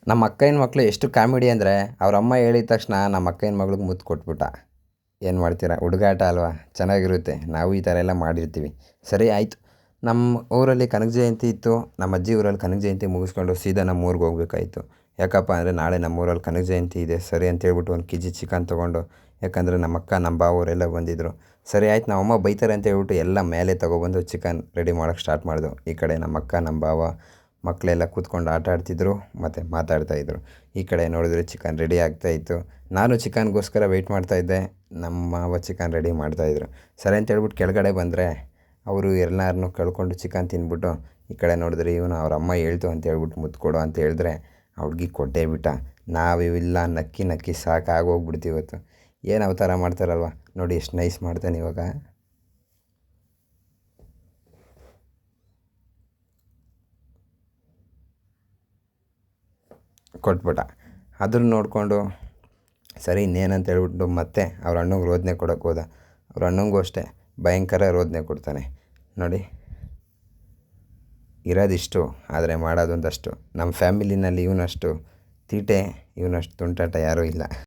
ನಮ್ಮ ಅಕ್ಕನ ಮಕ್ಕಳು ಎಷ್ಟು ಕಾಮಿಡಿ ಅಂದರೆ ಅವ್ರ ಅಮ್ಮ ಹೇಳಿದ ತಕ್ಷಣ ನಮ್ಮ ಅಕ್ಕನ ಮಗಳಿಗೆ ಮುತ್ತು ಕೊಟ್ಬಿಟ್ಟ. ಏನು ಮಾಡ್ತೀರಾ, ಹುಡುಗಾಟ ಅಲ್ವಾ, ಚೆನ್ನಾಗಿರುತ್ತೆ. ನಾವು ಈ ಥರ ಎಲ್ಲ ಮಾಡಿರ್ತೀವಿ. ಸರಿ ಆಯಿತು. ನಮ್ಮ ಊರಲ್ಲಿ ಕನಕ ಜಯಂತಿ ಇತ್ತು. ನಮ್ಮ ಅಜ್ಜಿ ಊರಲ್ಲಿ ಕನಕ ಜಯಂತಿ ಮುಗಿಸ್ಕೊಂಡು ಸೀದಾ ನಮ್ಮ ಊರಿಗೆ ಹೋಗ್ಬೇಕಾಯ್ತು. ಯಾಕಪ್ಪ ಅಂದರೆ ನಾಳೆ ನಮ್ಮ ಊರಲ್ಲಿ ಕನಕ ಜಯಂತಿ ಇದೆ. ಸರಿ ಅಂತೇಳ್ಬಿಟ್ಟು 1 kg ಚಿಕನ್ ತೊಗೊಂಡು, ಯಾಕಂದರೆ ನಮ್ಮ ಅಕ್ಕ ನಮ್ಮ ಬಾವರೆಲ್ಲ ಬಂದಿದ್ದರು. ಸರಿ ಆಯ್ತು, ನಮ್ಮ ಅಮ್ಮ ಬೈತಾರೆ ಅಂತ ಹೇಳ್ಬಿಟ್ಟು ಎಲ್ಲ ಮೇಲೆ ತೊಗೊಬಂದು ಚಿಕನ್ ರೆಡಿ ಮಾಡೋಕ್ಕೆ ಸ್ಟಾರ್ಟ್ ಮಾಡಿದೆವು. ಈ ಕಡೆ ನಮ್ಮ ಅಕ್ಕ ನಮ್ಮ ಬಾವ ಮಕ್ಕಳೆಲ್ಲ ಕೂತ್ಕೊಂಡು ಆಟ ಆಡ್ತಿದ್ರು ಮತ್ತು ಮಾತಾಡ್ತಾಯಿದ್ರು. ಈ ಕಡೆ ನೋಡಿದ್ರೆ ಚಿಕನ್ ರೆಡಿ ಆಗ್ತಾಯಿತ್ತು. ನಾನು ಚಿಕನ್ಗೋಸ್ಕರ ವೆಯ್ಟ್ ಮಾಡ್ತಾಯಿದ್ದೆ. ನಮ್ಮ ಮಾವ ಚಿಕನ್ ರೆಡಿ ಮಾಡ್ತಾಯಿದ್ರು. ಸರಿ ಅಂತ ಹೇಳ್ಬಿಟ್ಟು ಕೆಳಗಡೆ ಬಂದರೆ ಅವರು ಎಲ್ಲರನ್ನೂ ಕಳ್ಕೊಂಡು ಚಿಕನ್ ತಿಂದ್ಬಿಟ್ಟು ಈ ಕಡೆ ನೋಡಿದ್ರೆ ಇವನು ಅವ್ರ ಅಮ್ಮ ಹೇಳ್ತು ಅಂತ ಹೇಳ್ಬಿಟ್ಟು ಮುತ್ತು ಕೊಡು ಅಂತ ಹೇಳಿದ್ರೆ ಆ ಹುಡ್ಗಿ ಕೊಟ್ಟೇ ಬಿಟ್ಟ. ನಾವಿವೆಲ್ಲ ನಕ್ಕಿ ನಕ್ಕಿ ಸಾಕಾಗೋಗ್ಬಿಡ್ತು ಇವತ್ತು. ಏನು ಅವತಾರ ಮಾಡ್ತಾರಲ್ವ ನೋಡಿ, ಎಷ್ಟು ನೈಸ್ ಮಾಡ್ತಾನೆ ಇವಾಗ. ಕೊಟ್ಬಿಟ್ಟ. ಅದನ್ನ ನೋಡಿಕೊಂಡು ಸರಿ ಇನ್ನೇನಂತ ಹೇಳ್ಬಿಟ್ಟು ಮತ್ತೆ ಅವ್ರ ಅಣ್ಣಂಗೆ ರೋದನೆ ಕೊಡೋಕೆ ಹೋದ. ಅವ್ರ ಅಣ್ಣಂಗೂ ಅಷ್ಟೇ ಭಯಂಕರ ರೋದನೆ ಕೊಡ್ತಾನೆ. ನೋಡಿ, ಇರೋದಿಷ್ಟು ಆದರೆ ಮಾಡೋದೊಂದಷ್ಟು. ನಮ್ಮ ಫ್ಯಾಮಿಲಿನಲ್ಲಿ ಇವನಷ್ಟು ತೀಟೆ, ಇವನಷ್ಟು ತುಂಟಾಟ ಯಾರೂ ಇಲ್ಲ.